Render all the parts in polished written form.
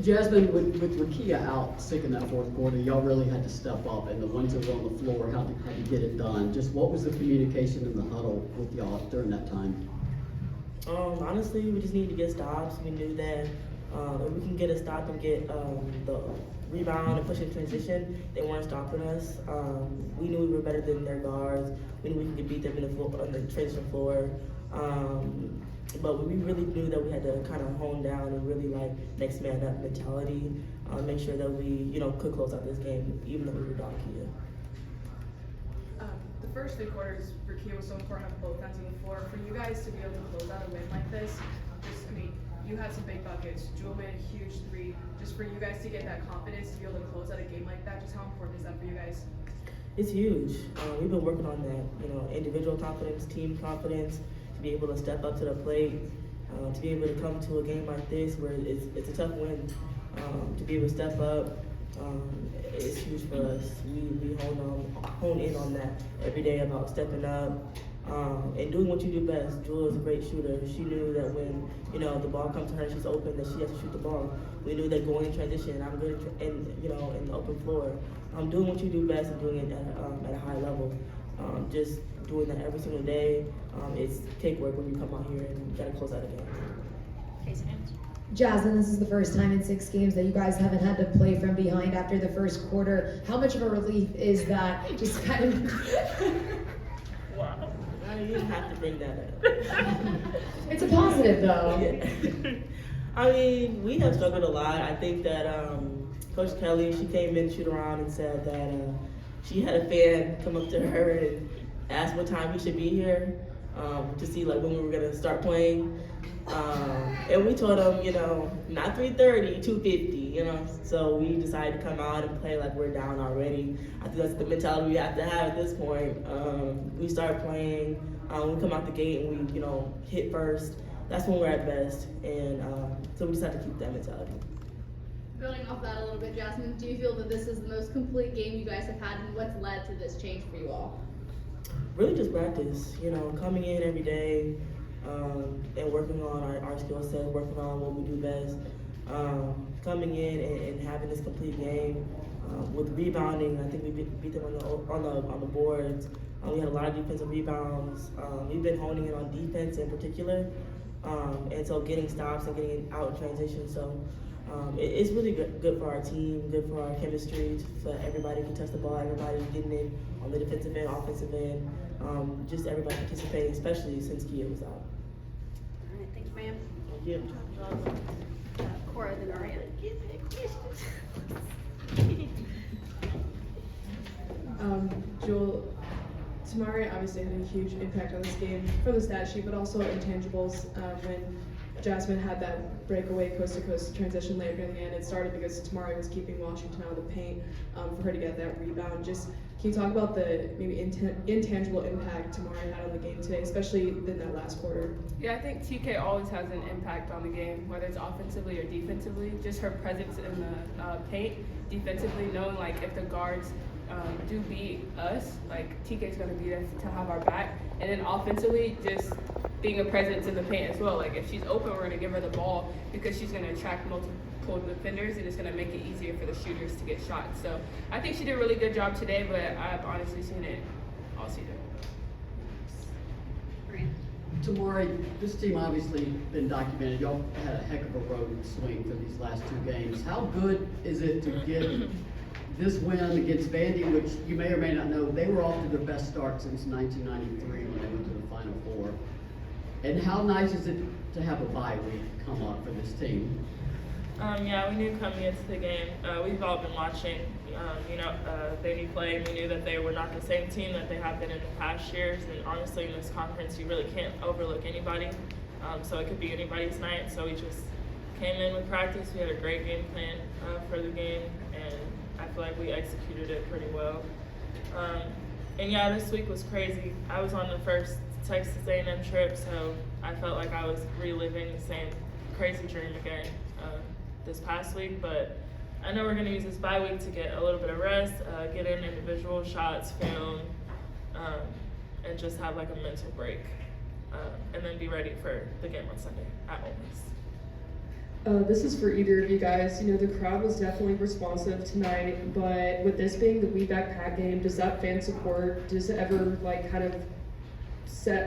Jasmine, with Rakia out sick in that fourth quarter, y'all really had to step up, and the ones that were on the floor, how to get it done. Just what was the communication in the huddle with y'all during that time? Honestly, we just needed to get stops. We knew that if we can get a stop and get the rebound and push in transition, they weren't stopping us. We knew we were better than their guards. We knew we could beat them on the transition floor. But we really knew that we had to kind of hone down and really like next man up mentality, make sure that we, could close out this game even though we were down here. The first 3 quarters for Kia was so important on both ends of the floor. For you guys to be able to close out a win like this, you had some big buckets. Jewel made a huge 3. Just for you guys to get that confidence to be able to close out a game like that, just how important is that for you guys? It's huge. We've been working on that, individual confidence, team confidence, to be able to step up to the plate, to be able to come to a game like this where it's a tough win, to be able to step up, it's huge for us. We hone in on that every day about stepping up and doing what you do best. Jewel is a great shooter. She knew that when the ball comes to her, she's open, that she has to shoot the ball. We knew that going in transition, I'm good in the open floor. Doing what you do best and doing it at a high level. Just doing that every single day. It's take work when you come out here and you gotta close out a game. Jasmine, this is the first time in 6 games that you guys haven't had to play from behind after the first quarter. How much of a relief is that? Just kind of. Wow. You didn't have to bring that up. It's a positive though. Yeah. We have struggled a lot. I think that Coach Kelly, she came in, shoot around, and said that she had a fan come up to her and ask what time we should be here to see like when we were gonna start playing. And we told them, not 3:30, 2:50, So we decided to come out and play like we're down already. I think that's the mentality we have to have at this point. We start playing, we come out the gate and we, hit first. That's when we're at best. And so we just have to keep that mentality. Building off that a little bit, Jasmine, do you feel that this is the most complete game you guys have had, and what's led to this change for you all? Really just practice, coming in every day and working on our skill set, working on what we do best. Coming in and having this complete game. With rebounding, I think we beat them on the boards. We had a lot of defensive rebounds. We've been honing in on defense in particular. And so getting stops and getting out in transition. So it's really good for our team, good for our chemistry, so everybody can touch the ball, everybody getting it on the defensive end, offensive end, just everybody participating, especially since Kia was out. All right, thank you, ma'am. Thank you. Cora, then Maria. Jewel, Tamari obviously had a huge impact on this game from the stat sheet, but also intangibles. When Jasmine had that breakaway coast-to-coast transition later in the end, it started because Tamari was keeping Washington out of the paint for her to get that rebound. Just can you talk about the maybe intangible impact Tamari had on the game today, especially in that last quarter? Yeah, I think TK always has an impact on the game, whether it's offensively or defensively. Just her presence in the paint, defensively, knowing like if the guards do beat us, like TK's gonna be there to have our back, and then offensively, just being a presence in the paint as well. Like if she's open, we're gonna give her the ball because she's gonna attract multiple defenders, and it's gonna make it easier for the shooters to get shots. So I think she did a really good job today, but I've honestly seen it all season. Tamari, this team obviously been documented. Y'all had a heck of a road swing for these last 2 games. How good is it to get this win against Vandy, which you may or may not know, they were off to their best start since 1993 when they went to the Final Four. And how nice is it to have a bye week come up for this team? Yeah, we knew coming into the game, we've all been watching, Vandy play. We knew that they were not the same team that they have been in the past years. And honestly, in this conference, you really can't overlook anybody. So it could be anybody's night. So we just came in with practice. We had a great game plan for the game, and I feel like we executed it pretty well. And yeah, this week was crazy. I was on the first Texas A&M trip, so I felt like I was reliving the same crazy dream again this past week. But I know we're going to use this bye week to get a little bit of rest, get in individual shots, film, and just have like a mental break, and then be ready for the game on Sunday at Ole Miss. This is for either of you guys. You know, the crowd was definitely responsive tonight, but with this being the We Backpack game, does that fan support, does it ever like kind of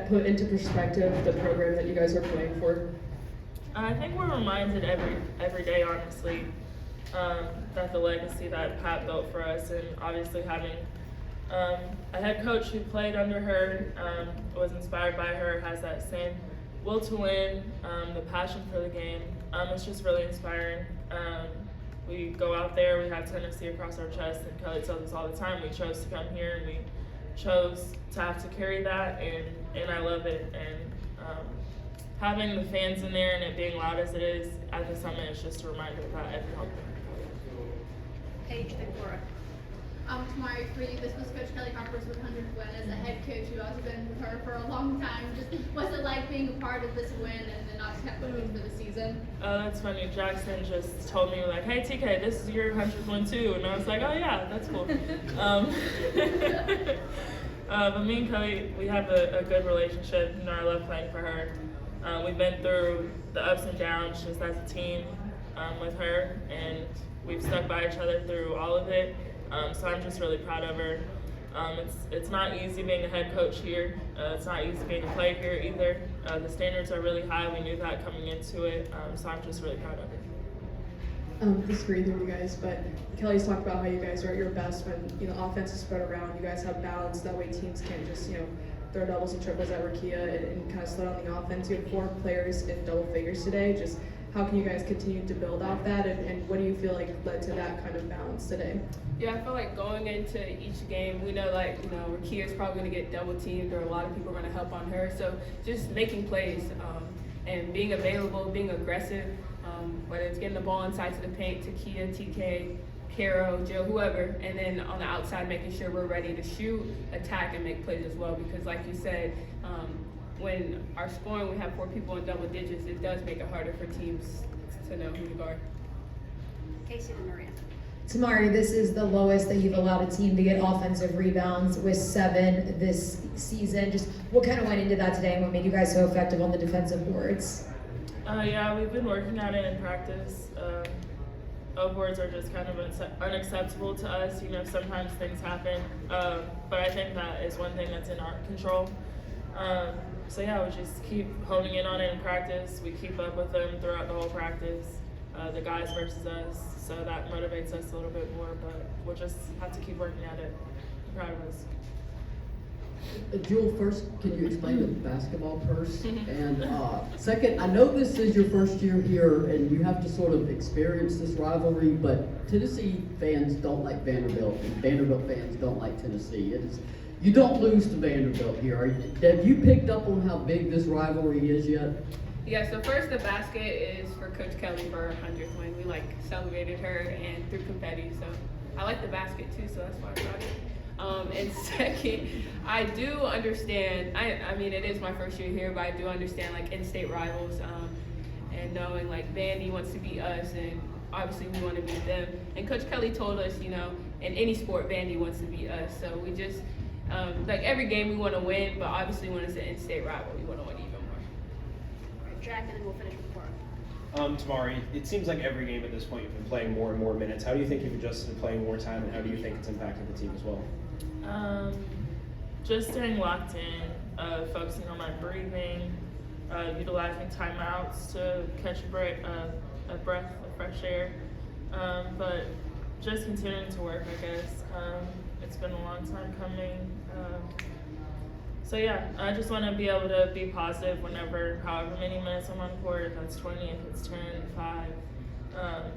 put into perspective the program that you guys are playing for? I think we're reminded every day, honestly, that the legacy that Pat built for us, and obviously having a head coach who played under her, was inspired by her, has that same will to win, the passion for the game. It's just really inspiring. We go out there, we have Tennessee across our chest, and Kelly tells us all the time, we chose to come here and we chose to have to carry that, and I love it. And having the fans in there and it being loud as it is at the summit is just a reminder of that every home game. Paige, then Cora. Tamari, for you, this was Coach Kelly Harper's 100th win as a head coach. You've also been with her for a long time. Just what's it like being a part of this win and the Knox Cup win for the season? That's funny. Jackson just told me, like, hey, TK, this is your 100th win too. And I was like, oh yeah, that's cool. But me and Kelly, we have a good relationship. You know, I love playing for her. We've been through the ups and downs just as a team with her, and we've stuck by each other through all of it. So I'm just really proud of her. It's not easy being a head coach here. It's not easy being a player here either. The standards are really high. We knew that coming into it. So I'm just really proud of her. This is for either of you guys, but Kelly's talked about how you guys are at your best when, you know, offense is spread around. You guys have balance. That way teams can't just, you know, throw doubles and triples at Rakia and kind of slow down the offense. You have 4 players in double figures today. Just how can you guys continue to build off that, and what do you feel like led to that kind of balance today? Yeah, I feel like going into each game, we know, like, you know, Rakia's probably going to get double teamed, or a lot of people are going to help on her. So just making plays and being available, being aggressive, whether it's getting the ball inside to the paint to Kia, TK, Caro, Jill, whoever, and then on the outside making sure we're ready to shoot, attack, and make plays as well. Because like you said, when our scoring, we have 4 people in double digits, it does make it harder for teams to know who to guard. Casey, then Maria. Tamari, this is the lowest that you've allowed a team to get offensive rebounds with 7 this season. Just what kind of went into that today and what made you guys so effective on the defensive boards? Yeah, we've been working at it in practice. Boards are just kind of unacceptable to us. You know, sometimes things happen, but I think that is one thing that's in our control. So yeah, we just keep honing in on it in practice. We keep up with them throughout the whole practice, the guys versus us, so that motivates us a little bit more, but we'll just have to keep working at it. I'm proud of us. Jewel, first, can you explain the basketball purse? And second, I know this is your first year here and you have to sort of experience this rivalry, but Tennessee fans don't like Vanderbilt and Vanderbilt fans don't like Tennessee. You don't lose to Vanderbilt here. Have you picked up on how big this rivalry is yet? Yeah, so first the basket is for Coach Kelly for her 100th win. We like celebrated her and threw confetti, so I like the basket too, so that's why I brought it. And second, I do understand, I mean, it is my first year here, but I do understand like in-state rivals and knowing like Vandy wants to beat us and obviously we want to beat them. And Coach Kelly told us, you know, in any sport, Vandy wants to beat us. So we just, like every game we want to win, but obviously when it's an in-state rival, we want to win even more. All right, Jack, and then we'll finish with Cora. Tamari, it seems like every game at this point you've been playing more and more minutes. How do you think you've adjusted to playing more time, and how do you think it's impacted the team as well? Just staying locked in, focusing on my breathing, utilizing timeouts to catch a breath of fresh air, but just continuing to work, I guess. It's been a long time coming. So yeah, I just want to be able to be positive whenever, however many minutes I'm on the court, if it's 20, if it's 10, 5.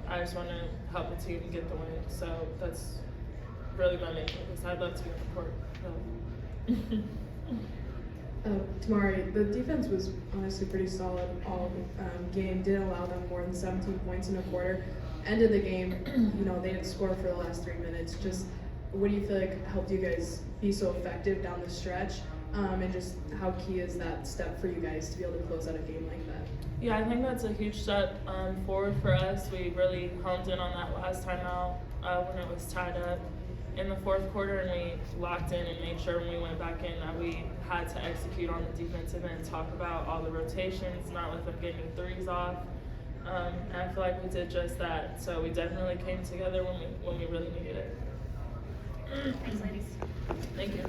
I just want to help the team get the win. So that's really my main focus. I'd love to be on the court. Tamari, the defense was honestly pretty solid all game. Didn't allow them more than 17 points in a quarter. End of the game, you know, they didn't score for the last 3 minutes. Just what do you feel like helped you guys be so effective down the stretch? And just how key is that step for you guys to be able to close out a game like that? Yeah, I think that's a huge step forward for us. We really honed in on that last time out when it was tied up in the fourth quarter, and we locked in and made sure when we went back in that we had to execute on the defensive end, talk about all the rotations, not let them get any threes off. And I feel like we did just that. So we definitely came together when we really needed it. Thanks, ladies. Thank you.